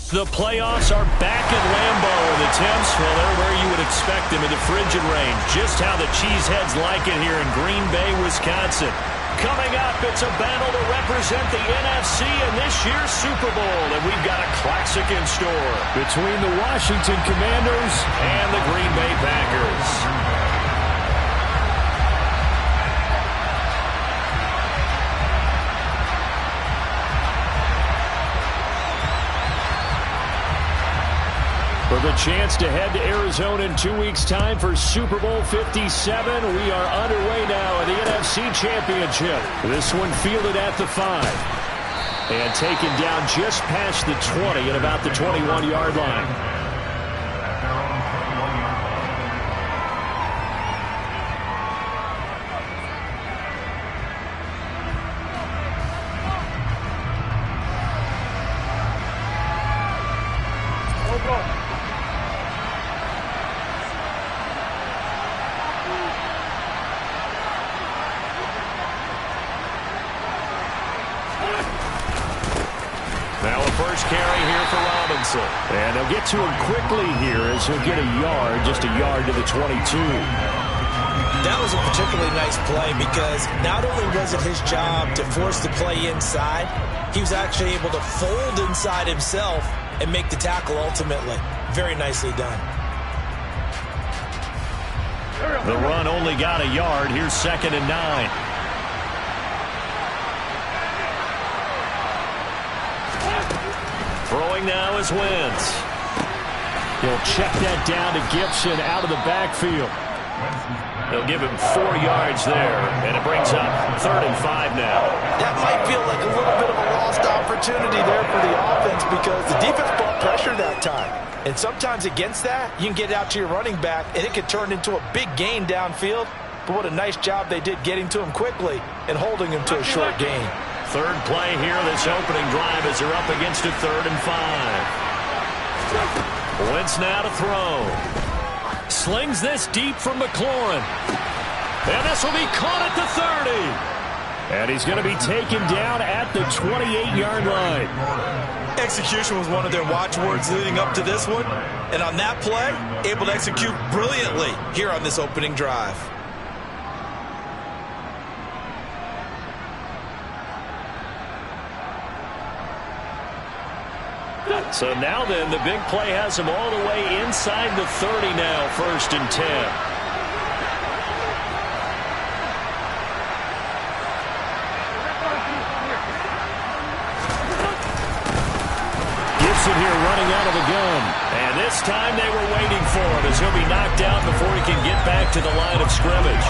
The playoffs are back at Lambeau, and the temps, well, they're where you would expect them in the frigid rain. Just how the Cheeseheads like it here in Green Bay, Wisconsin. Coming up, it's a battle to represent the NFC in this year's Super Bowl, and we've got a classic in store between the Washington Commanders and the Green Bay Packers. For the chance to head to Arizona in 2 weeks' time for Super Bowl 57, we are underway now in the NFC Championship. This one fielded at the 5. And taken down just past the 20 at about the 21-yard line. And they'll get to him quickly here as he'll get a yard, just a yard to the 22. That was a particularly nice play because not only was it his job to force the play inside, he was actually able to fold inside himself and make the tackle ultimately. Very nicely done. The run only got a yard. Here's 2nd and 9. Throwing now is Wentz. He'll check that down to Gibson out of the backfield. They'll give him 4 yards there, and it brings up 3rd and 5 now. That might feel like a little bit of a lost opportunity there for the offense because the defense brought pressure that time. And sometimes against that, you can get out to your running back, and it could turn into a big gain downfield. But what a nice job they did getting to him quickly and holding him to a short gain. 3rd play here, this opening drive as they're up against a 3rd and 5. Wentz now to throw. Slings this deep from McLaurin. And this will be caught at the 30. And he's going to be taken down at the 28-yard line. Execution was one of their watchwords leading up to this one. And on that play, able to execute brilliantly here on this opening drive. So now then, the big play has him all the way inside the 30 now, 1st and 10. Gibson here running out of the gun. And this time they were waiting for him as he'll be knocked out before he can get back to the line of scrimmage.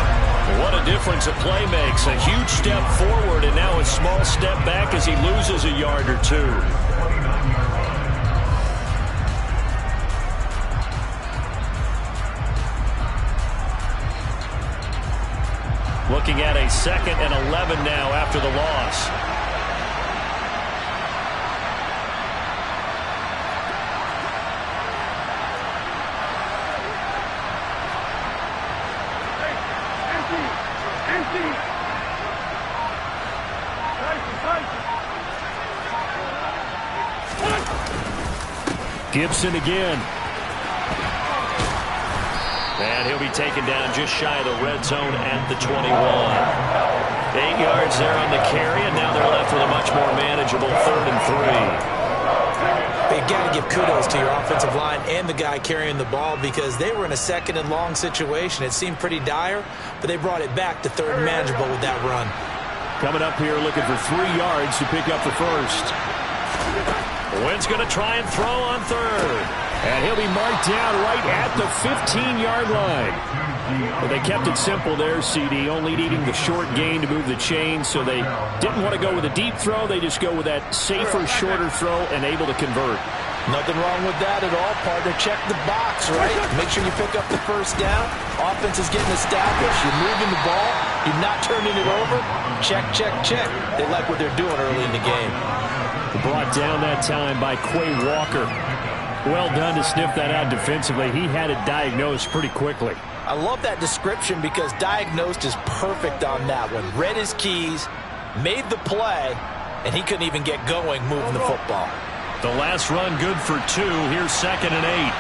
What a difference a play makes. A huge step forward and now a small step back as he loses a yard or 2. Looking at a 2nd and 11 now after the loss. Gibson again. And he'll be taken down just shy of the red zone at the 21. 8 yards there on the carry, and now they're left with a much more manageable 3rd and 3. You got to give kudos to your offensive line and the guy carrying the ball because they were in a 2nd and long situation. It seemed pretty dire, but they brought it back to 3rd and manageable with that run. Coming up here looking for 3 yards to pick up the 1st. Wentz going to try and throw on 3rd. And he'll be marked down right at the 15-yard line. Well, they kept it simple there, CD, only needing the short gain to move the chain, so they didn't want to go with a deep throw. They just go with that safer, shorter throw and able to convert. Nothing wrong with that at all, partner. Check the box, right? Make sure you pick up the 1st down. Offense is getting established. You're moving the ball. You're not turning it over. Check, check, check. They like what they're doing early in the game. Brought down that time by Quay Walker. Well done to sniff that out defensively. He had it diagnosed pretty quickly. I love that description because diagnosed is perfect on that one. Read his keys, made the play, and he couldn't even get going moving the football. The last run good for 2. Here's 2nd and 8.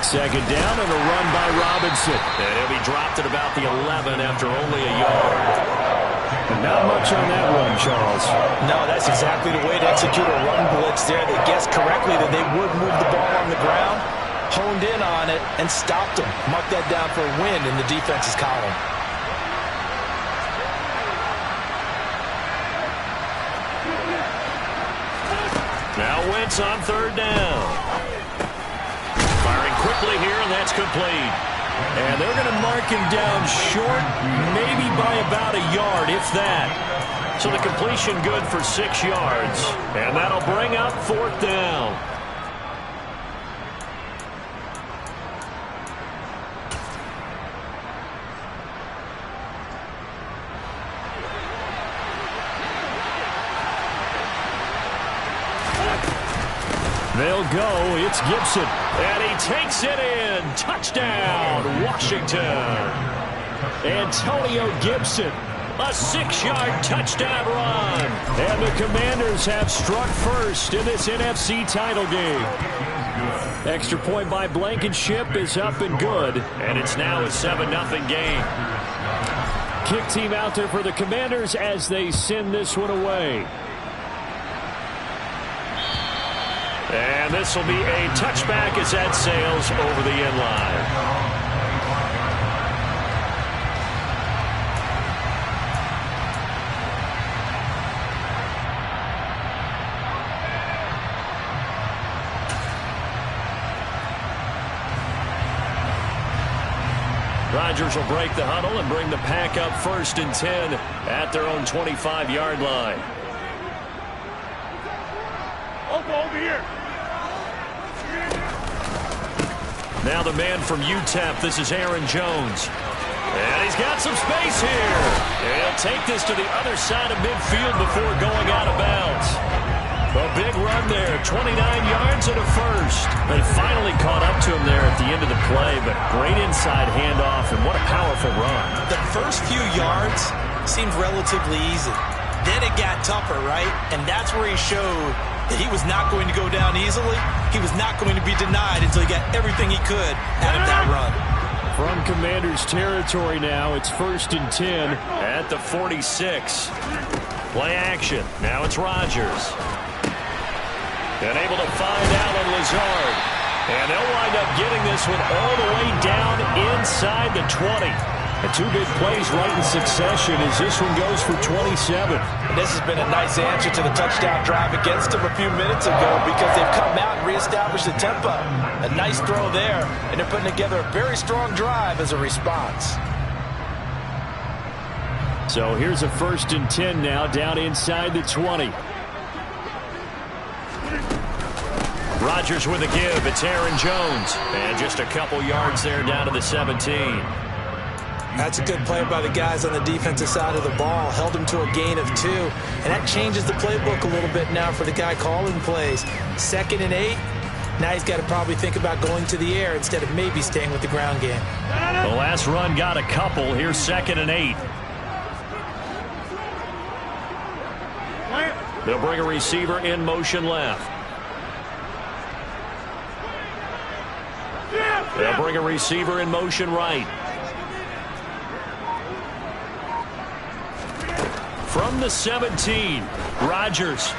Second down and a run by Robinson. And he'll be dropped at about the 11 after only a yard. Not much on that run, Charles. No, that's exactly the way to execute a run blitz there. They guessed correctly that they would move the ball on the ground, honed in on it, and stopped them. Mark that down for a win in the defense's column. Now Wentz on 3rd down. Firing quickly here, and that's complete. And they're going to mark him down short, maybe by about a yard, if that. So the completion good for 6 yards. And that'll bring up 4th down. They'll go. It's Gibson. And he takes it in. Touchdown, Washington. Antonio Gibson. A 6-yard touchdown run. And the Commanders have struck first in this NFC title game. Extra point by Blankenship is up and good. And it's now a 7-0 game. Kick team out there for the Commanders as they send this one away. And this will be a touchback as that sails over the end line. Rodgers will break the huddle and bring the pack up 1st and 10 at their own 25-yard line. Over here. Now the man from UTEP, this is Aaron Jones. And he's got some space here. And he'll take this to the other side of midfield before going out of bounds. A big run there, 29 yards and a first. They finally caught up to him there at the end of the play, but great inside handoff, and what a powerful run. The first few yards seemed relatively easy. Then it got tougher, right? And that's where he showed that he was not going to go down easily. He was not going to be denied until he got everything he could out of that run. From Commanders territory now, it's 1st and 10 at the 46. Play action. Now it's Rodgers. And able to find Allen Lazard. And they'll wind up getting this one all the way down inside the 20. And 2 big plays right in succession as this one goes for 27. And this has been a nice answer to the touchdown drive against them a few minutes ago because they've come out and reestablished the tempo. A nice throw there, and they're putting together a very strong drive as a response. So here's a 1st and 10 now down inside the 20. Rodgers with a give. It's Aaron Jones. And just a couple yards there down to the 17. That's a good play by the guys on the defensive side of the ball. Held him to a gain of 2. And that changes the playbook a little bit now for the guy calling plays. 2nd and 8. Now he's got to probably think about going to the air instead of maybe staying with the ground game. The last run got a couple. Here's 2nd and 8. They'll bring a receiver in motion left. They'll bring a receiver in motion right. From the 17, Rodgers.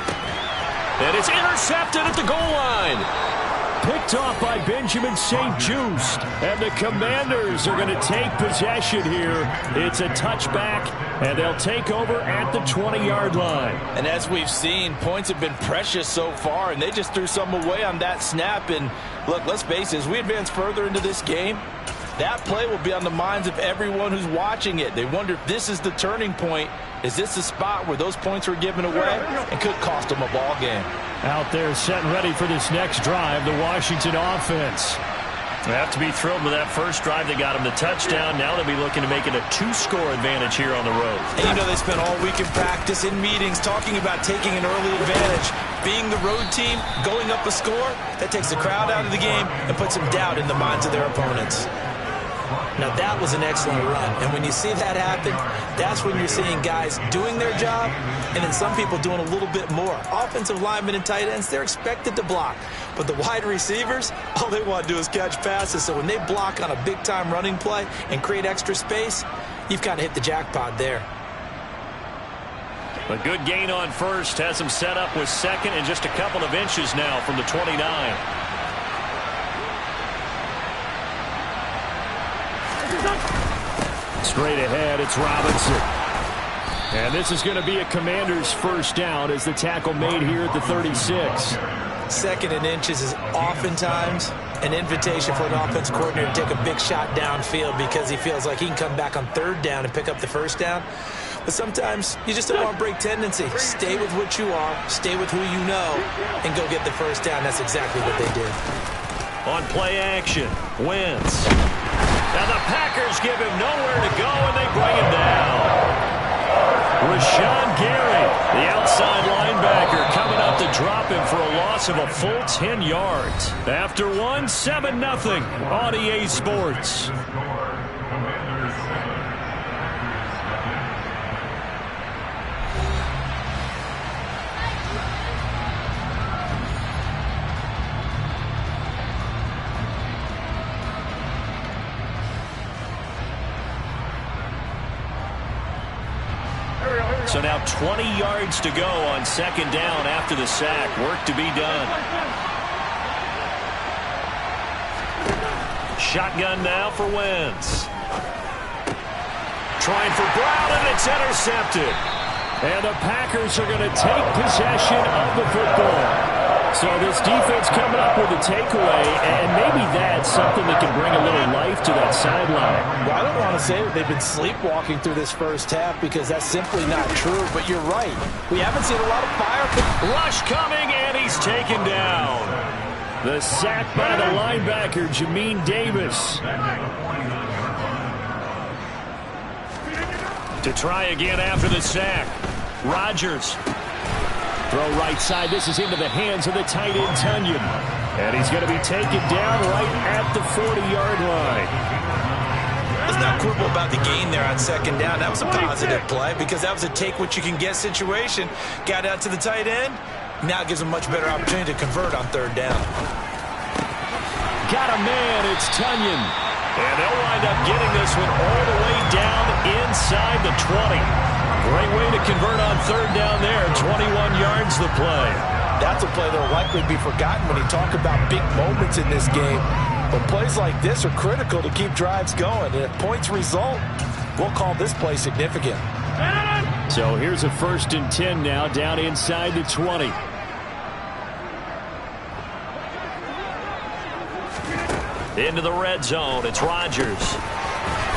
And it's intercepted at the goal line. Picked off by Benjamin St-Juste. And the Commanders are going to take possession here. It's a touchback, and they'll take over at the 20-yard line. And as we've seen, points have been precious so far, and they just threw some away on that snap. And look, let's face it, as we advance further into this game, that play will be on the minds of everyone who's watching it. They wonder if this is the turning point. Is this the spot where those points were given away and could cost them a ball game? Out there set and ready for this next drive, the Washington offense. They have to be thrilled with that first drive that got them the touchdown. Now they'll be looking to make it a 2-score advantage here on the road. And you know they spent all week in practice, in meetings, talking about taking an early advantage. Being the road team, going up a score, that takes the crowd out of the game and puts some doubt in the minds of their opponents. Now that was an excellent run, and when you see that happen, that's when you're seeing guys doing their job and then some people doing a little bit more. Offensive linemen and tight ends, they're expected to block, but the wide receivers, all they want to do is catch passes. So when they block on a big-time running play and create extra space, you've kind of hit the jackpot there. A good gain on first has them set up with second and just a couple of inches now from the 29. Straight ahead, it's Robinson. And this is going to be a Commander's first down as the tackle made here at the 36. Second and inches is oftentimes an invitation for an offense coordinator to take a big shot downfield because he feels like he can come back on third down and pick up the first down. But sometimes you just don't want to break tendency. Stay with what you are, stay with who you know, and go get the first down. That's exactly what they did. On play action, Wentz. And the Packers give him nowhere to go, and they bring him down. Rashawn Gary, the outside linebacker, coming up to drop him for a loss of a full 10 yards. After one, 7-0 on EA Sports. So now 20 yards to go on second down after the sack. Work to be done. Shotgun now for Wentz. Trying for Brown, and it's intercepted. And the Packers are going to take possession of the football. So this defense coming up with a takeaway, and maybe that's something that can bring a little life to that sideline. Well, I don't want to say that they've been sleepwalking through this first half because that's simply not true, but you're right. We haven't seen a lot of fire. Rush coming, and he's taken down. The sack by the linebacker, Jamin Davis. To try again after the sack. Rodgers. Throw right side. This is into the hands of the tight end, Tunyon. And he's going to be taken down right at the 40-yard line. Let's not quibble about the gain there on second down. That was a positive play because that was a take-what-you-can-get situation. Got out to the tight end. Now it gives them a much better opportunity to convert on third down. Got a man. It's Tunyon. And they'll wind up getting this one all the way down inside the 20. Great way to convert on third down there. 21 yards the play. That's a play that will likely be forgotten when you talk about big moments in this game. But plays like this are critical to keep drives going. And if points result, we'll call this play significant. So here's a 1st and 10 now down inside the 20. Into the red zone. It's Rodgers.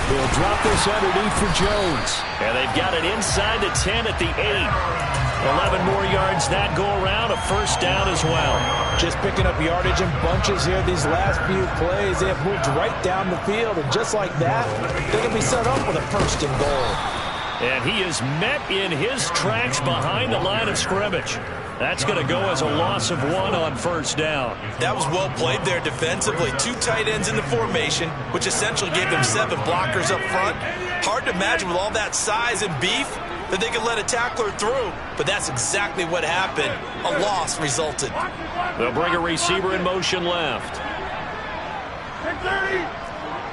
They'll drop this underneath for Jones. And they've got it inside the 10 at the 8. 11 more yards that go around. A first down as well. Just picking up yardage in bunches here these last few plays. They have moved right down the field. And just like that, they're going to be set up with a 1st and goal. And he is met in his tracks behind the line of scrimmage. That's going to go as a loss of 1 on first down. That was well played there defensively. 2 tight ends in the formation, which essentially gave them 7 blockers up front. Hard to imagine with all that size and beef that they could let a tackler through. But that's exactly what happened. A loss resulted. They'll bring a receiver in motion left.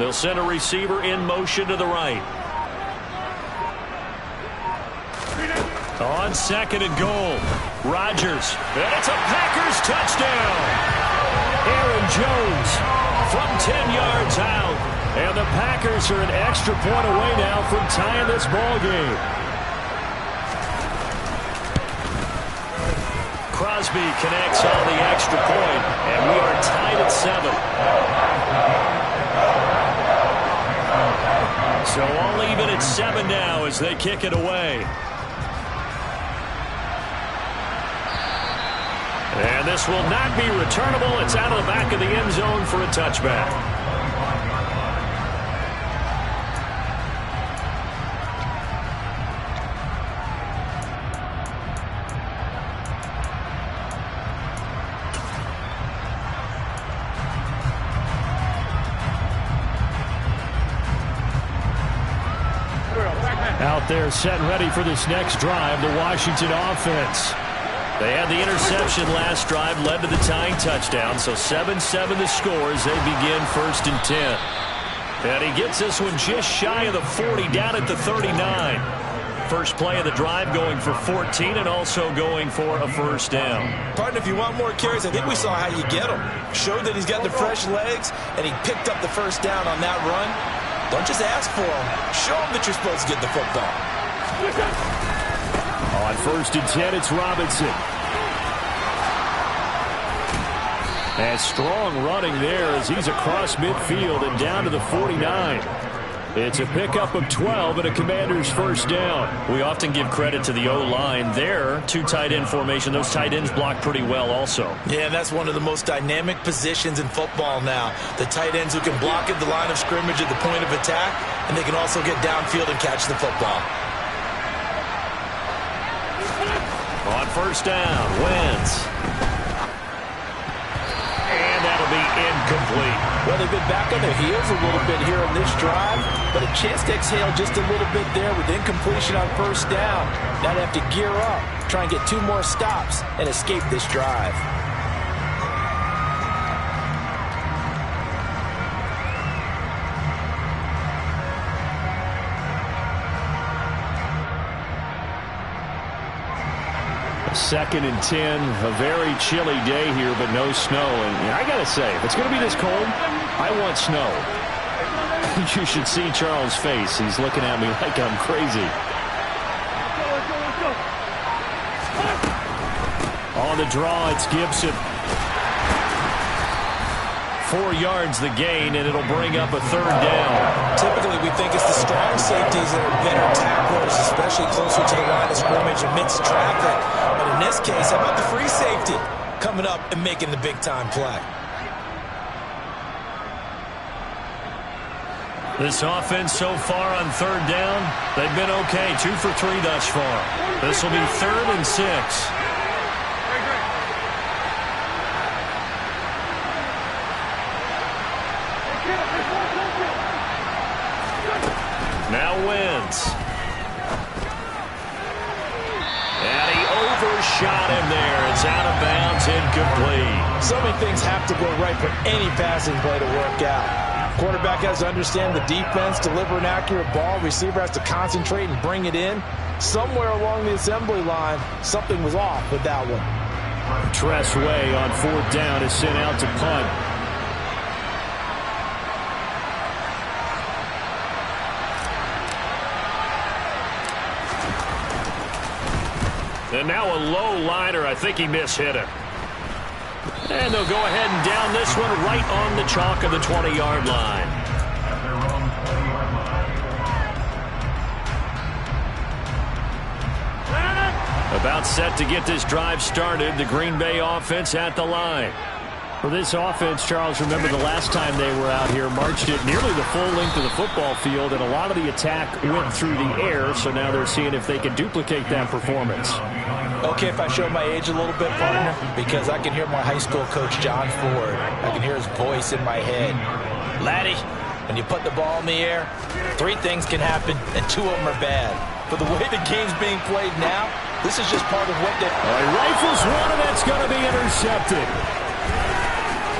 They'll send a receiver in motion to the right. On second and goal, Rodgers. And it's a Packers touchdown. Aaron Jones from 10 yards out. And the Packers are an extra point away now from tying this ball game. Crosby connects on the extra point, and we are tied at 7. So all even at 7 now as they kick it away. And this will not be returnable. It's out of the back of the end zone for a touchback. Out there set and ready for this next drive, the Washington offense. They had the interception last drive, led to the tying touchdown, so 7-7 the score as they begin 1st and 10. And he gets this one just shy of the 40, down at the 39. First play of the drive going for 14 and also going for a first down. Partner, if you want more carries, I think we saw how you get him. Showed that he's got the fresh legs, and he picked up the first down on that run. Don't just ask for him. Show him that you're supposed to get the football. On 1st and 10, it's Robinson. And strong running there as he's across midfield and down to the 49. It's a pickup of 12 and a Commander's first down. We often give credit to the O-line there. 2 tight end formation. Those tight ends block pretty well also. Yeah, that's one of the most dynamic positions in football now. The tight ends who can block at the line of scrimmage at the point of attack, and they can also get downfield and catch the football. On first down, Wentz. And that'll be incomplete. Well, they've been back on their heels a little bit here in this drive, but a chance to exhale just a little bit there with incompletion on first down. Now they have to gear up, try and get 2 more stops, and escape this drive. Second and 10, a very chilly day here, but no snow. And I got to say, if it's going to be this cold, I want snow. You should see Charles' face. He's looking at me like I'm crazy. On the draw, it's Gibson. 4 yards the gain, and it'll bring up a 3rd down. Typically, we think it's the strong safeties that are better tacklers, especially closer to the line of scrimmage amidst traffic. But in this case, how about the free safety coming up and making the big-time play? This offense so far on 3rd down, they've been okay. 2 for 3 thus far. This will be 3rd and 6. Now Wentz. And he overshot him there. It's out of bounds, incomplete. So many things have to go right for any passing play to work out. Quarterback has to understand the defense, deliver an accurate ball. Receiver has to concentrate and bring it in. Somewhere along the assembly line, something was off with that one. Tress Way on 4th down is sent out to punt. And now a low liner. I think he mishit it. And they'll go ahead and down this one right on the chalk of the 20-yard line. About set to get this drive started. The Green Bay offense at the line. For this offense, Charles, remember the last time they were out here, marched it nearly the full length of the football field, and a lot of the attack went through the air, so now they're seeing if they can duplicate that performance. Okay, if I show my age a little bit, partner, because I can hear my high school coach, John Ford. I can hear his voice in my head. Laddie, when you put the ball in the air, 3 things can happen, and 2 of them are bad. But the way the game's being played now, this is just part of what they... Rifles one, and that's going to be intercepted.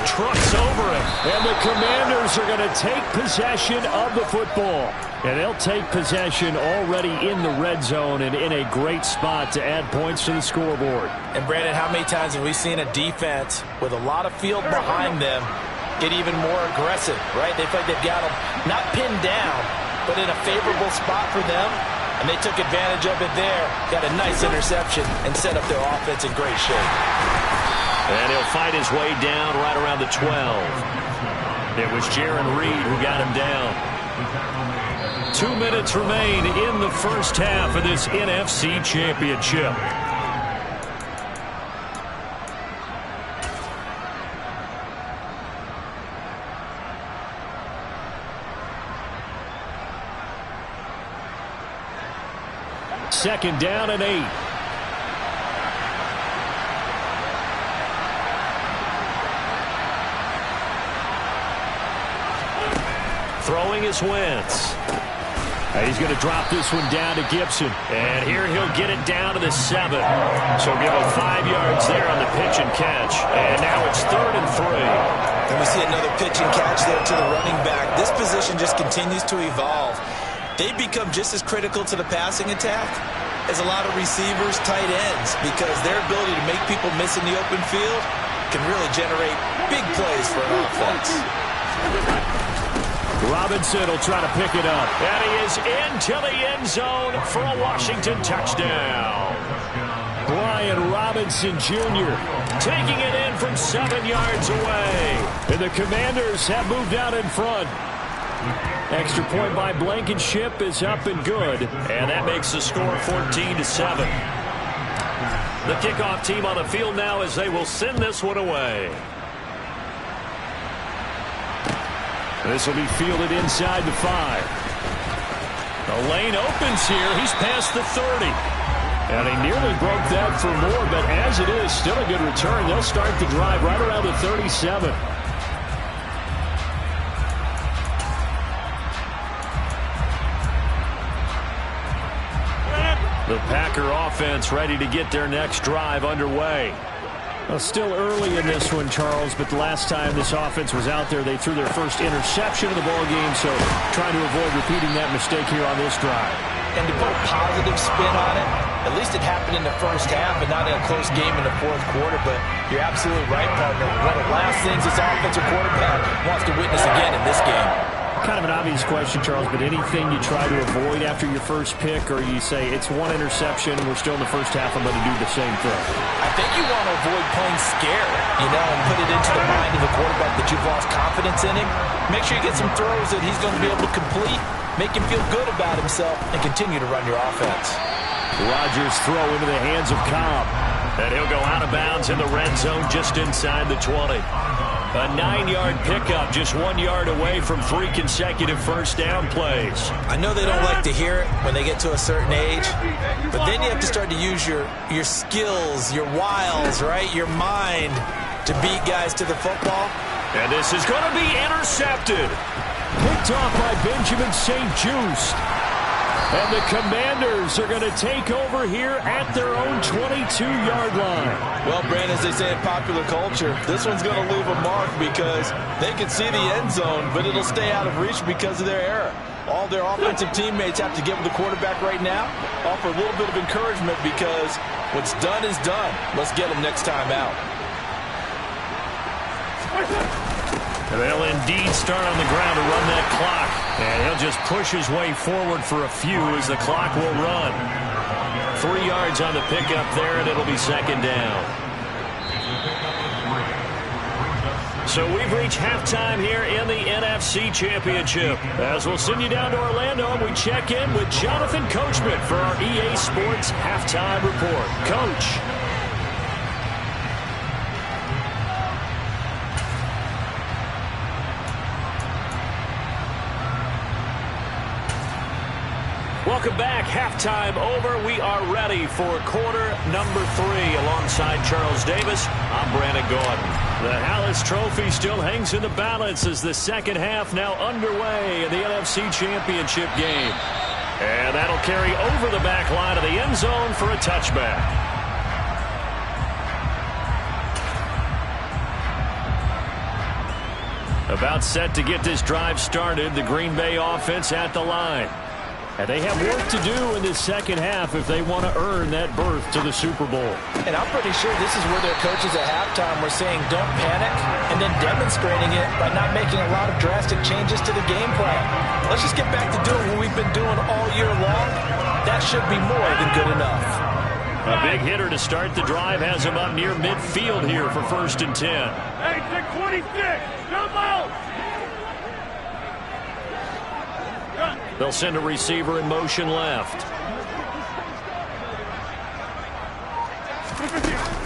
Trucks over it, and the Commanders are going to take possession of the football. And they'll take possession already in the red zone and in a great spot to add points to the scoreboard. And, Brandon, how many times have we seen a defense with a lot of field behind them get even more aggressive, right? They feel like they've got them not pinned down, but in a favorable spot for them. And they took advantage of it there, got a nice interception, and set up their offense in great shape. And he'll fight his way down right around the 12. It was Jaron Reed who got him down. 2 minutes remain in the first half of this NFC Championship. Second down and 8. Throwing is Wentz. He's going to drop this one down to Gibson. And here he'll get it down to the 7. So give him 5 yards there on the pitch and catch. And now it's 3rd and 3. And we see another pitch and catch there to the running back. This position just continues to evolve. They become just as critical to the passing attack as a lot of receivers, tight ends, because their ability to make people miss in the open field can really generate big plays for an offense. Robinson will try to pick it up. And he is into the end zone for a Washington touchdown. Brian Robinson Jr. taking it in from 7 yards away. And the Commanders have moved out in front. Extra point by Blankenship is up and good. And that makes the score 14-7. The kickoff team on the field now as they will send this one away. This will be fielded inside the 5. The lane opens here. He's past the 30. And he nearly broke that for more, but as it is, still a good return. They'll start the drive right around the 37. The Packer offense ready to get their next drive underway. Well, still early in this one, Charles, but the last time this offense was out there, they threw their first interception of the ballgame, so trying to avoid repeating that mistake here on this drive. And to put a positive spin on it, at least it happened in the first half and not in a close game in the fourth quarter, but you're absolutely right, partner. One of the last things this offensive quarterback wants to witness again in this game. Kind of an obvious question, Charles, but anything you try to avoid after your first pick, or you say it's one interception, we're still in the first half, I'm going to do the same thing? I think you want to avoid playing scared, and put it into the mind of the quarterback that you've lost confidence in him. Make sure you get some throws that he's going to be able to complete, make him feel good about himself, and continue to run your offense. Rodgers throw into the hands of Cobb. And he'll go out of bounds in the red zone just inside the 20. A 9-yard pickup, just 1 yard away from 3 consecutive first down plays. I know they don't like to hear it when they get to a certain age, but then you have to start to use your skills, your wiles, right? Your mind to beat guys to the football. And this is going to be intercepted. Picked off by Benjamin St-Juste. And the Commanders are going to take over here at their own 22-yard line. Well, Brandon, as they say in popular culture, this one's going to leave a mark because they can see the end zone, but it'll stay out of reach because of their error. All their offensive teammates have to give the quarterback right now, offer a little bit of encouragement because what's done is done. Let's get them next time out. They'll indeed start on the ground to run that clock. And he'll just push his way forward for a few as the clock will run. 3 yards on the pickup there, and it'll be second down. So we've reached halftime here in the NFC Championship. As we'll send you down to Orlando, and we check in with Jonathan Coachman for our EA Sports Halftime Report. Coach. Welcome back. Halftime over. We are ready for quarter number 3. Alongside Charles Davis, I'm Brandon Gordon. The Hallis Trophy still hangs in the balance as the second half now underway in the NFC Championship game. And that'll carry over the back line of the end zone for a touchback. About set to get this drive started, the Green Bay offense at the line. And they have work to do in this second half if they want to earn that berth to the Super Bowl. And I'm pretty sure this is where their coaches at halftime were saying don't panic and then demonstrating it by not making a lot of drastic changes to the game plan. Let's just get back to doing what we've been doing all year long. That should be more than good enough. A big hitter to start the drive has him up near midfield here for 1st and 10. Hey, 626, come out! They'll send a receiver in motion left.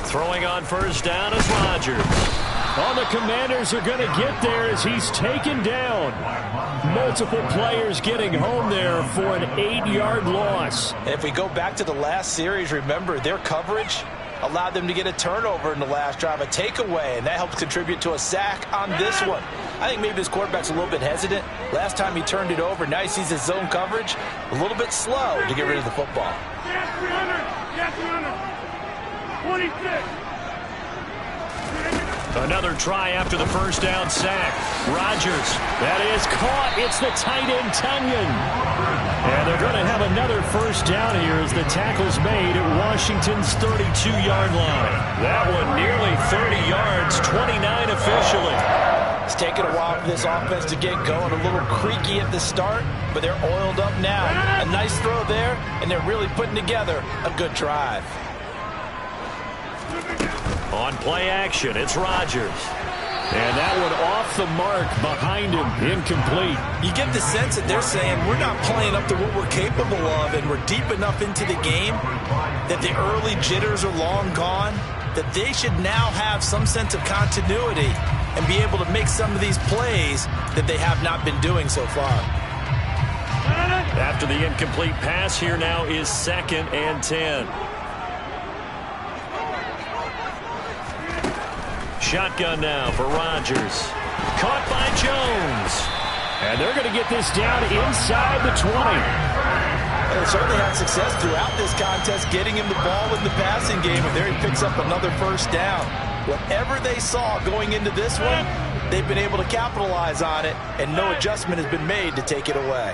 Throwing on first down is Rodgers. All the Commanders are going to get there as he's taken down. Multiple players getting home there for an 8-yard loss. And if we go back to the last series, remember their coverage allowed them to get a turnover in the last drive, a takeaway, and that helps contribute to a sack on this one. I think maybe this quarterback's a little bit hesitant. Last time he turned it over, now he sees his zone coverage, a little bit slow to get rid of the football. Yes, 300. Yes, 26. Another try after the first down sack. Rodgers, that is caught. It's the tight end, Tunyon. And they're going to have another first down here as the tackle's made at Washington's 32-yard line. That one nearly 30 yards, 29 officially. It's taken a while for this offense to get going. A little creaky at the start, but they're oiled up now. A nice throw there, and they're really putting together a good drive. On play action, it's Rodgers. And that one off the mark behind him, incomplete. You get the sense that they're saying we're not playing up to what we're capable of, and we're deep enough into the game that the early jitters are long gone, that they should now have some sense of continuity and be able to make some of these plays that they have not been doing so far. After the incomplete pass, here now is 2nd and 10. Shotgun now for Rodgers. Caught by Jones. And they're going to get this down inside the 20. They certainly had success throughout this contest getting him the ball in the passing game, and there he picks up another first down. Whatever they saw going into this one, they've been able to capitalize on it, and no adjustment has been made to take it away.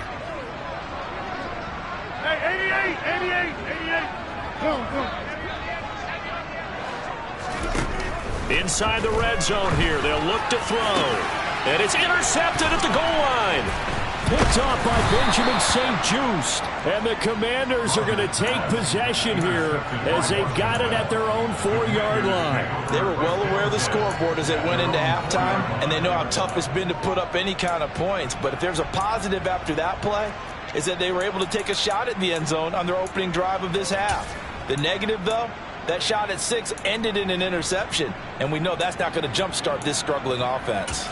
Hey, 88. Go. Inside the red zone here. They'll look to throw. And it's intercepted at the goal line. Picked off by Benjamin St-Juste. And the Commanders are going to take possession here as they've got it at their own 4-yard line. They were well aware of the scoreboard as they went into halftime, and they know how tough it's been to put up any kind of points. But if there's a positive after that play, is that they were able to take a shot at the end zone on their opening drive of this half. The negative, though, that shot at 6 ended in an interception, and we know that's not going to jumpstart this struggling offense.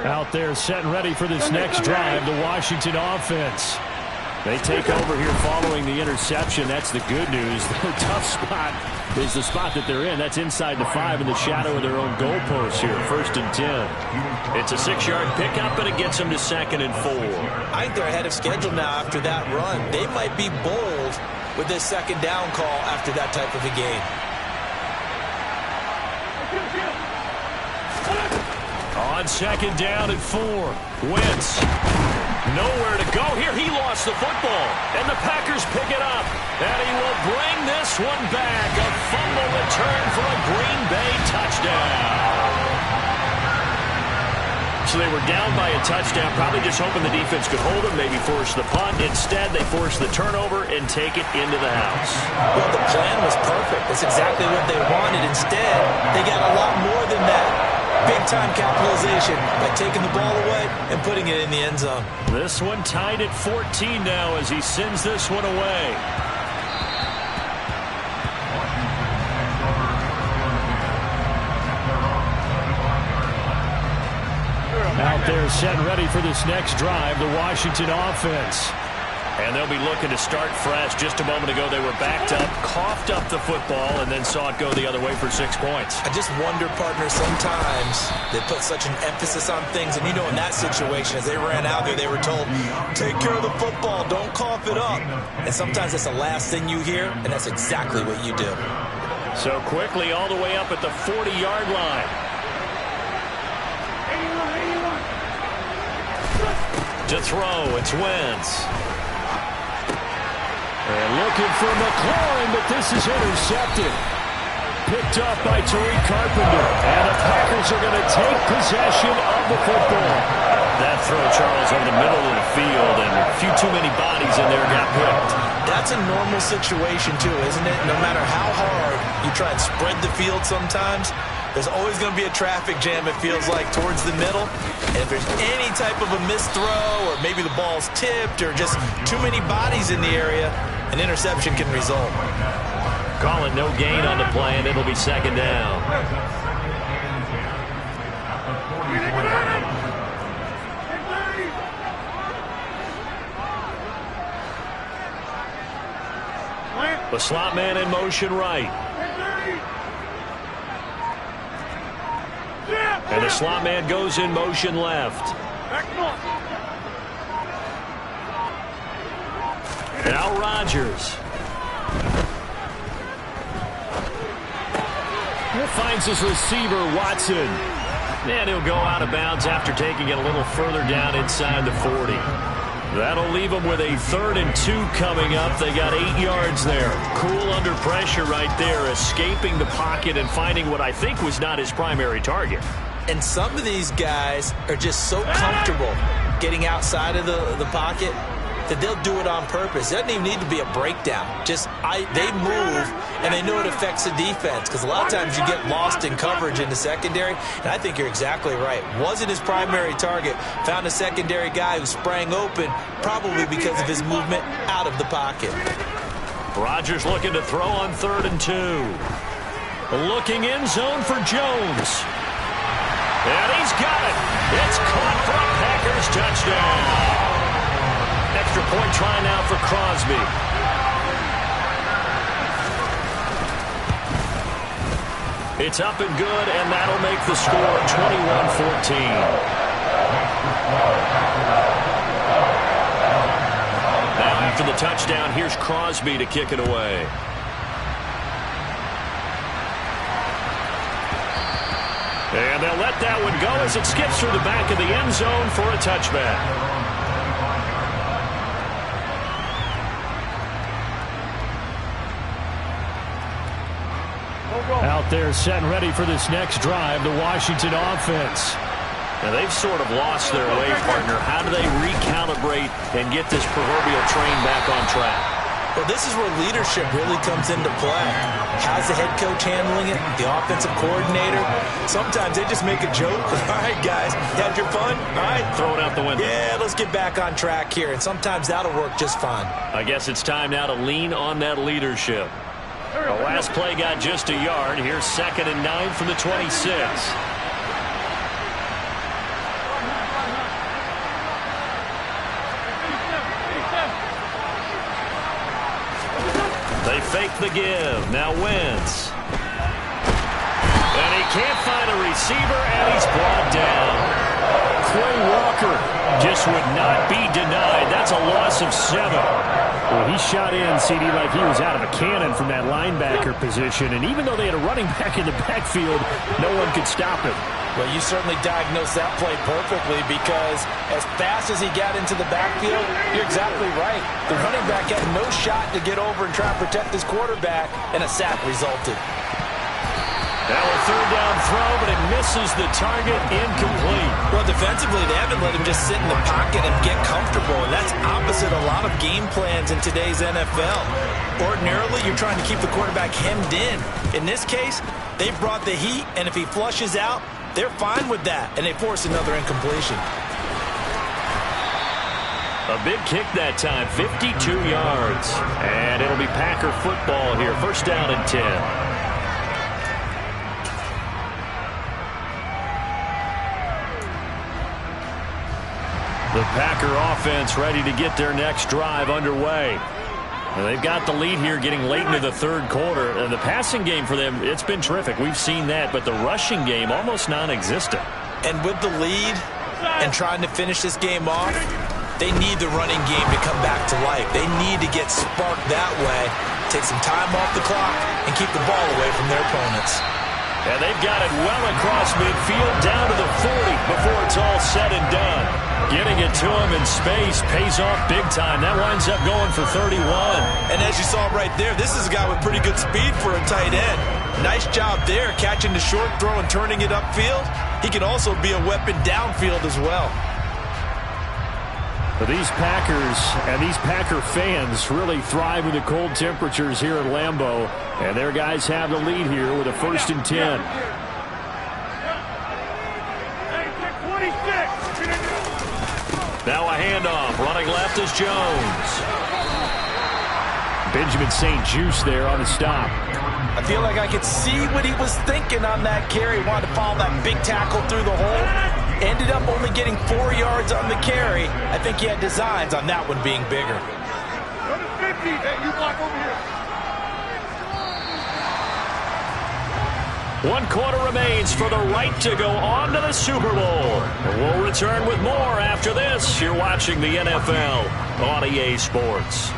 Out there set and ready for this next drive, the Washington offense. They take over here following the interception. That's the good news. Their tough spot is the spot that they're in. That's inside the 5 in the shadow of their own goalpost here. 1st and 10. It's a 6-yard pickup, and it gets them to 2nd and 4. I think they're ahead of schedule now after that run. They might be bold with this 2nd down call after that type of a game. On 2nd down and 4. Wentz. Nowhere to go here. He lost the football. And the Packers pick it up. And he will bring this one back. A fumble return for a Green Bay touchdown. So they were down by a touchdown, probably just hoping the defense could hold them, maybe force the punt. Instead, they force the turnover and take it into the house. Well, the plan was perfect. That's exactly what they wanted. Instead, they got a lot more than that. Big-time capitalization by taking the ball away and putting it in the end zone. This one tied at 14 now as he sends this one away. Out there set and ready for this next drive, the Washington offense. And they'll be looking to start fresh. Just a moment ago, they were backed up, coughed up the football, and then saw it go the other way for 6 points. I just wonder, partner, sometimes they put such an emphasis on things. And, you know, in that situation, as they ran out there, they were told, take care of the football, don't cough it up. And sometimes that's the last thing you hear, and that's exactly what you do. So quickly all the way up at the 40-yard line. 81. To throw, it's Wentz. And looking for McLaurin, but this is intercepted. Picked off by Tariq Carpenter. And the Packers are going to take possession of the football. That throw, Charles, over the middle of the field, and a few too many bodies in there got picked. That's a normal situation, too, isn't it? No matter how hard you try and spread the field sometimes, there's always going to be a traffic jam, it feels like, towards the middle. And if there's any type of a missed throw, or maybe the ball's tipped, or just too many bodies in the area, an interception can result. Calling no gain on the play, and it'll be 2nd down. Plant. The slot man in motion right. And the slot man goes in motion left. Now Rodgers. Finds his receiver, Watson. And he'll go out of bounds after taking it a little further down inside the 40. That'll leave them with a 3rd and 2 coming up. They got 8 yards there. Cool under pressure right there, escaping the pocket and finding what I think was not his primary target. And some of these guys are just so comfortable getting outside of the pocket that they'll do it on purpose. It doesn't even need to be a breakdown. They move, and they know it affects the defense, because a lot of times you get lost in coverage in the secondary, and I think you're exactly right. Wasn't his primary target. Found a secondary guy who sprang open, probably because of his movement out of the pocket. Rodgers looking to throw on 3rd and 2. Looking in zone for Jones. And he's got it. It's caught for a Packers touchdown. Extra point try now for Crosby. It's up and good, and that'll make the score 21-14. Now after the touchdown, here's Crosby to kick it away. And they'll let that one go as it skips through the back of the end zone for a touchback. Out there set and ready for this next drive, the Washington offense. Now they've sort of lost their way, partner. How do they recalibrate and get this proverbial train back on track? Well, this is where leadership really comes into play. How's the head coach handling it? The offensive coordinator? Sometimes they just make a joke. All right, guys, had your fun? All right. Throw it out the window. Yeah, let's get back on track here. And sometimes that'll work just fine. I guess it's time now to lean on that leadership. The last play got just a yard. Here's 2nd and 9 from the 26. They fake the give. Now Wentz. And he can't find a receiver, and he's brought down. Quay Walker just would not be denied. That's a loss of 7. Well, he shot in, CD, like he was out of a cannon from that linebacker position. And even though they had a running back in the backfield, no one could stop him. Well, you certainly diagnosed that play perfectly, because as fast as he got into the backfield, you're exactly right. The running back had no shot to get over and try and protect his quarterback, and a sack resulted. Now a 3rd down throw, but it misses the target, incomplete. Well, defensively, they haven't let him just sit in the pocket and get comfortable, and that's opposite a lot of game plans in today's NFL. Ordinarily, you're trying to keep the quarterback hemmed in. In this case, they brought the heat, and if he flushes out, they're fine with that, and they force another incompletion. A big kick that time, 52 yards. And it'll be Packer football here, 1st down and 10. The Packer offense ready to get their next drive underway. And they've got the lead here getting late into the 3rd quarter. And the passing game for them, it's been terrific. We've seen that. But the rushing game, almost non-existent. And with the lead and trying to finish this game off, they need the running game to come back to life. They need to get sparked that way, take some time off the clock, and keep the ball away from their opponents. And they've got it well across midfield down to the 40 before it's all said and done. Getting it to him in space pays off big time. That winds up going for 31. And as you saw right there, this is a guy with pretty good speed for a tight end. Nice job there, catching the short throw and turning it upfield. He can also be a weapon downfield as well. But these Packers and these Packer fans really thrive with the cold temperatures here at Lambeau. And their guys have the lead here with a 1st and 10. Now a handoff. Running left is Jones. Benjamin St-Juste there on the stop. I feel like I could see what he was thinking on that carry. Wanted to follow that big tackle through the hole. Ended up only getting 4 yards on the carry. I think he had designs on that one being bigger. Go to 50. Hey, you block over here. 1 quarter remains for the right to go on to the Super Bowl. We'll return with more after this. You're watching the NFL on EA Sports.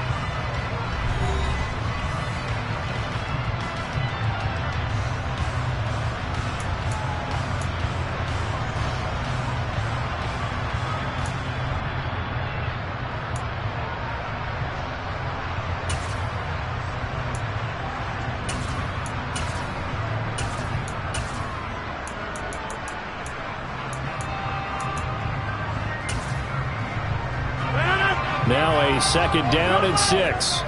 Now a 2nd down and 6.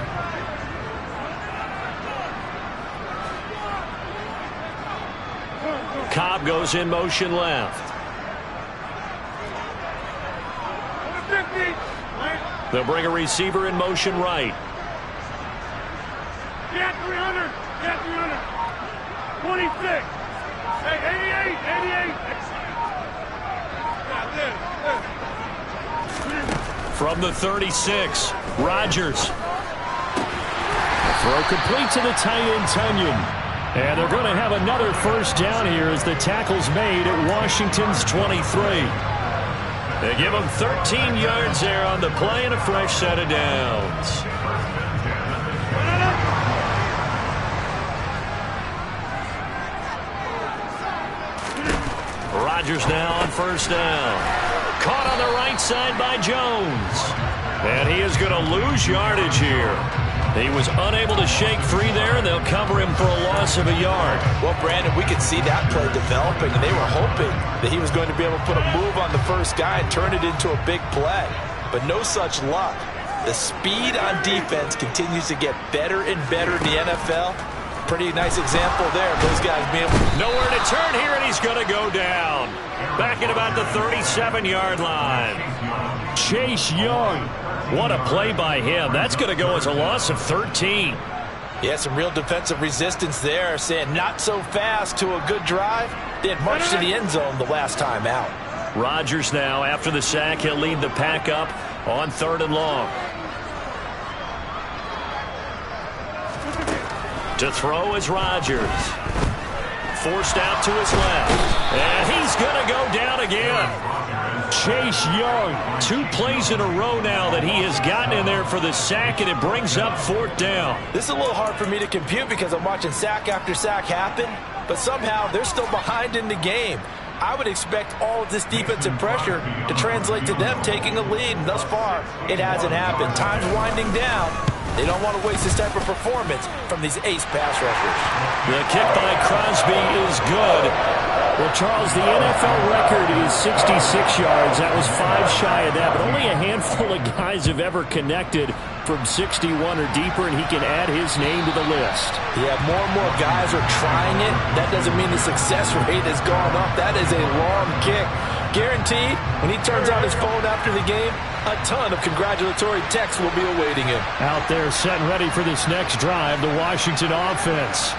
Cobb goes in motion left. They'll bring a receiver in motion right. Get 300. Get 300. 26. Hey, 88. 88. From the 36, Rodgers. Throw complete to the tight end, Tunyon. And they're going to have another 1st down here as the tackle's made at Washington's 23. They give them 13 yards there on the play and a fresh set of downs. Rodgers now on 1st down. Caught on the right side by Jones. And he is going to lose yardage here. He was unable to shake free there, and they'll cover him for a loss of a yard. Well, Brandon, we could see that play developing, and they were hoping that he was going to be able to put a move on the first guy and turn it into a big play. But no such luck. The speed on defense continues to get better and better in the NFL. Pretty nice example there. Those guys being nowhere to turn here, and he's going to go down. Back at about the 37-yard line. Chase Young. What a play by him. That's going to go as a loss of 13. Yeah, some real defensive resistance there, saying not so fast to a good drive. They had marched to the end zone the last time out. Rodgers now, after the sack, he'll lead the pack up on 3rd and long. To throw is Rodgers. Forced out to his left. And he's going to go down again. Chase Young, 2 plays in a row now that he has gotten in there for the sack, and it brings up 4th down. This is a little hard for me to compute because I'm watching sack after sack happen, but somehow they're still behind in the game. I would expect all of this defensive pressure to translate to them taking a lead, and thus far, it hasn't happened. Time's winding down. They don't want to waste this type of performance from these ace pass rushers. The kick by Crosby is good. Well, Charles, the NFL record is 66 yards. That was 5 shy of that, but only a handful of guys have ever connected from 61 or deeper, and he can add his name to the list. Yeah, more and more guys are trying it. That doesn't mean the success rate has gone up. That is a long kick. Guaranteed, when he turns on his phone after the game, a ton of congratulatory texts will be awaiting him. Out there set and ready for this next drive, the Washington offense.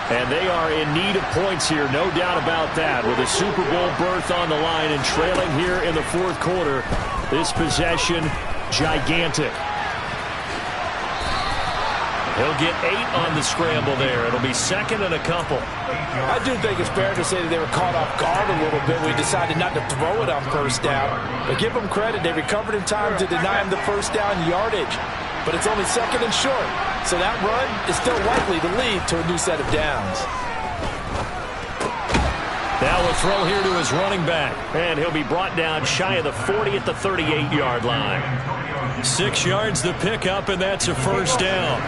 And they are in need of points here, no doubt about that. With a Super Bowl berth on the line and trailing here in the 4th quarter, this possession, gigantic. He'll get 8 on the scramble there. It'll be 2nd and a couple. I do think it's fair to say that they were caught off guard a little bit. We decided not to throw it on 1st down. But give them credit. They recovered in time to deny him the 1st down yardage. But it's only 2nd and short. So that run is still likely to lead to a new set of downs. Now a throw here to his running back. And he'll be brought down shy of the 40 at the 38-yard line. 6 yards to pick up, and that's a 1st down.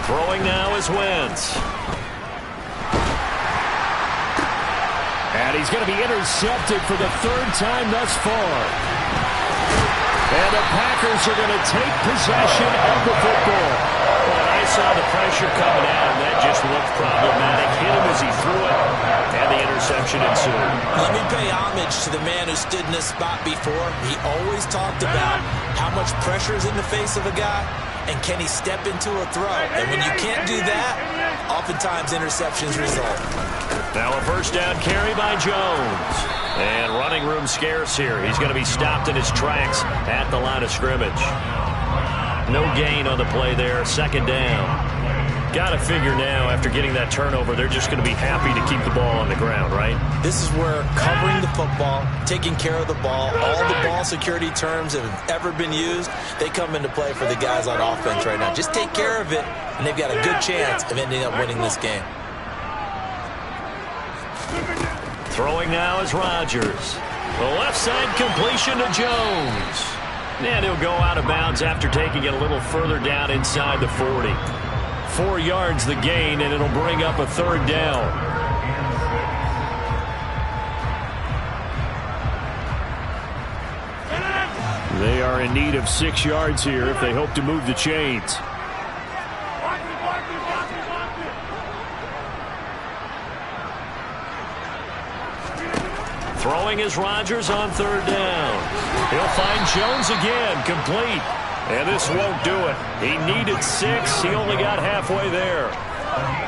Throwing now is Wentz. And he's going to be intercepted for the 3rd time thus far. And the Packers are going to take possession of the football. Well, I saw the pressure coming out, and that just looked problematic. Hit him as he threw it, and the interception ensued. Let me pay homage to the man who stood in this spot before. He always talked about how much pressure is in the face of a guy, and can he step into a throw. And when you can't do that, oftentimes interceptions result. Now a 1st down carry by Jones. And running room scarce here. He's going to be stopped in his tracks at the line of scrimmage. No gain on the play there. Second down. Got to figure now, after getting that turnover, they're just going to be happy to keep the ball on the ground, right? This is where covering the football, taking care of the ball, all the ball security terms that have ever been used, they come into play for the guys on offense right now. Just take care of it, and they've got a good chance of ending up winning this game. Throwing now is Rodgers. The left side completion to Jones. And he'll go out of bounds after taking it a little further down inside the 40. 4 yards the gain, and it'll bring up a third down. They are in need of 6 yards here if they hope to move the chains. Throwing is Rodgers on third down. He'll find Jones again, complete. And this won't do it. He needed 6. He only got halfway there.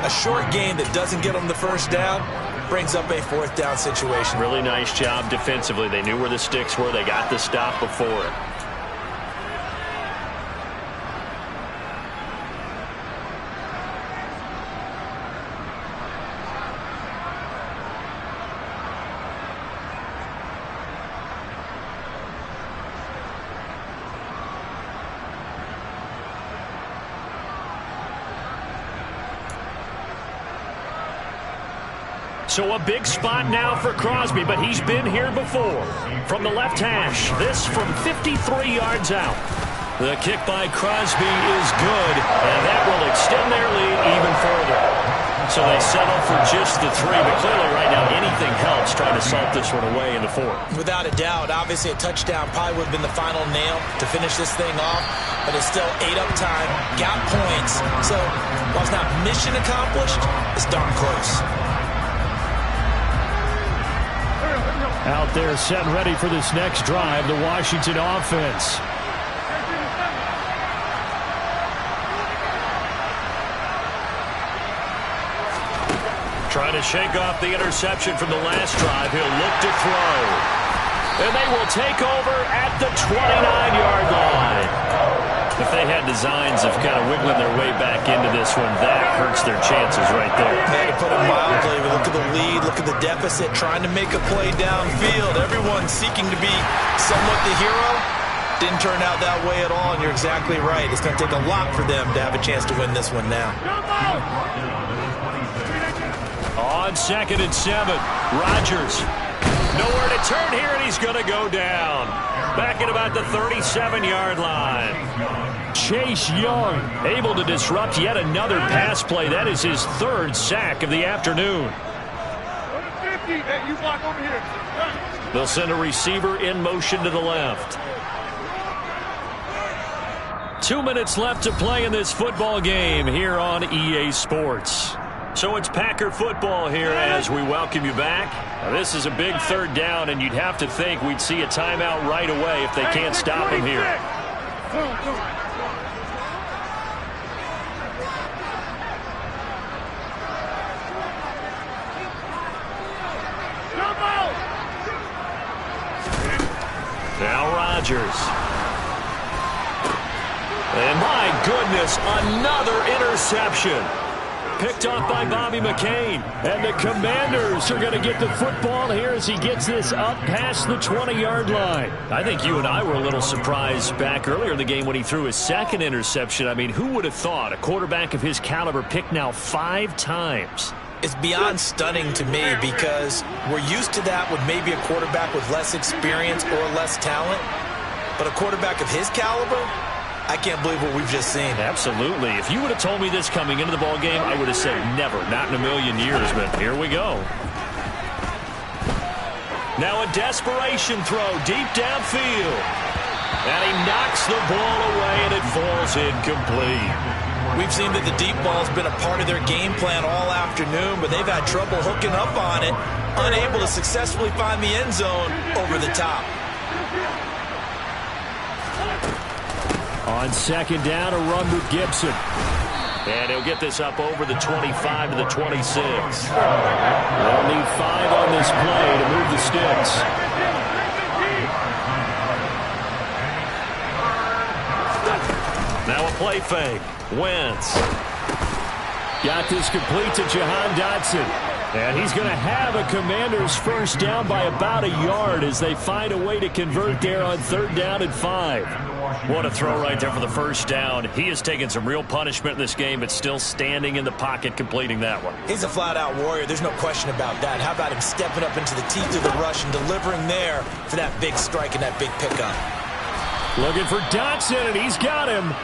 A short gain that doesn't get him the first down brings up a fourth down situation. Really nice job defensively. They knew where the sticks were. They got the stop before it. So a big spot now for Crosby, but he's been here before. From the left hash, this from 53 yards out. The kick by Crosby is good, and that will extend their lead even further. So they settle for just the 3, but clearly right now anything helps trying to salt this one away in the 4th. Without a doubt, obviously a touchdown probably would have been the final nail to finish this thing off, but it's still ate up time, got points. So while it's not mission accomplished, it's darn close. Out there set and ready for this next drive, the Washington offense. Trying to shake off the interception from the last drive. He'll look to throw. And they will take over at the 29-yard line. If they had designs of kind of wiggling their way back into this one, that hurts their chances right there. Yeah, to put it mildly, look at the lead, look at the deficit, trying to make a play downfield. Everyone seeking to be somewhat the hero. Didn't turn out that way at all, and you're exactly right. It's going to take a lot for them to have a chance to win this one now. On 2nd and 7, Rodgers. Nowhere to turn here, and he's going to go down. Back at about the 37-yard line. Chase Young able to disrupt yet another pass play. That is his 3rd sack of the afternoon. They'll send a receiver in motion to the left. 2 minutes left to play in this football game here on EA Sports. So it's Packer football here as we welcome you back. Now this is a big 3rd down, and you'd have to think we'd see a timeout right away if they can't stop him here. Now Rodgers. And my goodness, another interception. Picked off by Bobby McCain. And the Commanders are going to get the football here as he gets this up past the 20-yard line. I think you and I were a little surprised back earlier in the game when he threw his 2nd interception. I mean, who would have thought a quarterback of his caliber picked now 5 times? It's beyond stunning to me because we're used to that with maybe a quarterback with less experience or less talent. But a quarterback of his caliber, I can't believe what we've just seen. Absolutely. If you would have told me this coming into the ball game, I would have said never, not in a million years, but here we go. Now a desperation throw deep downfield. And he knocks the ball away, and it falls incomplete. We've seen that the deep ball's been a part of their game plan all afternoon, but they've had trouble hooking up on it, unable to successfully find the end zone over the top. On 2nd down, a run with Gibson. And he'll get this up over the 25 to the 26. They'll need 5 on this play to move the sticks. Now play fake. Wentz. Got this complete to Jahan Dotson. And he's going to have a Commanders first down by about a yard as they find a way to convert there on 3rd down and 5. What a throw right there for the first down. He has taken some real punishment in this game, but still standing in the pocket completing that one. He's a flat-out warrior. There's no question about that. How about him stepping up into the teeth of the rush and delivering there for that big strike and that big pickup? Looking for Dotson, and he's got him.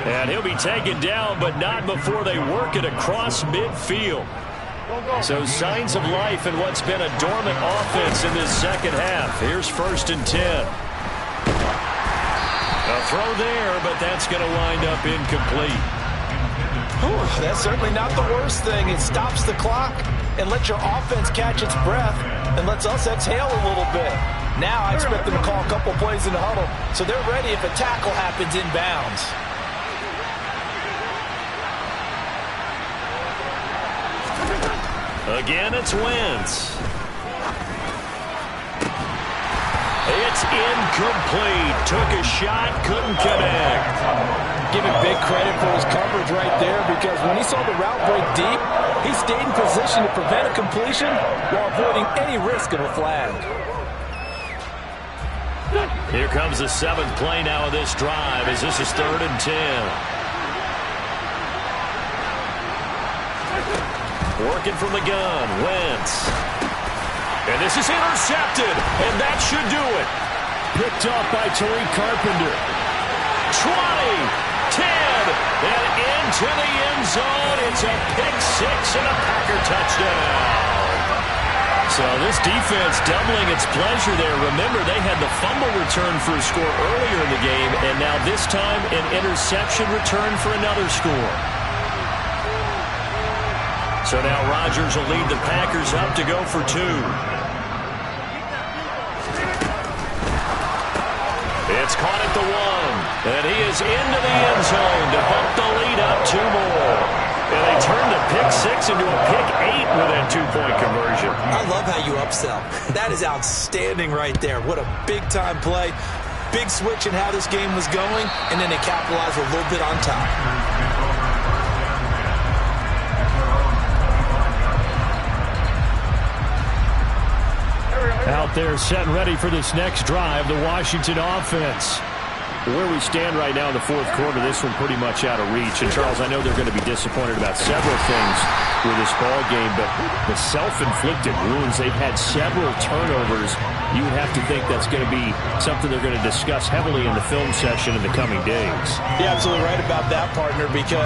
And he'll be taken down, but not before they work it across midfield. So signs of life in what's been a dormant offense in this second half. Here's 1st and 10. A throw there, but that's going to wind up incomplete. That's certainly not the worst thing. It stops the clock and lets your offense catch its breath and lets us exhale a little bit. Now I expect them to call a couple plays in the huddle so they're ready if a tackle happens inbounds. Again, it's Wentz. It's incomplete. Took a shot, couldn't connect. Give him big credit for his coverage right there because when he saw the route break deep, he stayed in position to prevent a completion while avoiding any risk of a flag. Here comes the 7th play now of this drive as this is 3rd and 10. Working from the gun, Wentz. And this is intercepted, and that should do it. Picked off by Tariq Carpenter. 20, 10, and into the end zone. It's a pick-6 and a Packer touchdown. So this defense doubling its pleasure there. Remember, they had the fumble return for a score earlier in the game, and now this time an interception return for another score. So now Rodgers will lead the Packers up to go for 2. It's caught at the 1, and he is into the end zone to bump the lead up 2 more. And they turned the pick-6 into a pick-8 with that 2-point conversion. I love how you upsell. That is outstanding right there. What a big-time play. Big switch in how this game was going, and then they capitalized a little bit on top. Out there set and ready for this next drive, the Washington offense. Where we stand right now in the 4th quarter, this one pretty much out of reach. And, Charles, I know they're going to be disappointed about several things with this ball game, but the self-inflicted wounds, they've had several turnovers. You would have to think that's going to be something they're going to discuss heavily in the film session in the coming days. You're absolutely right about that, partner, because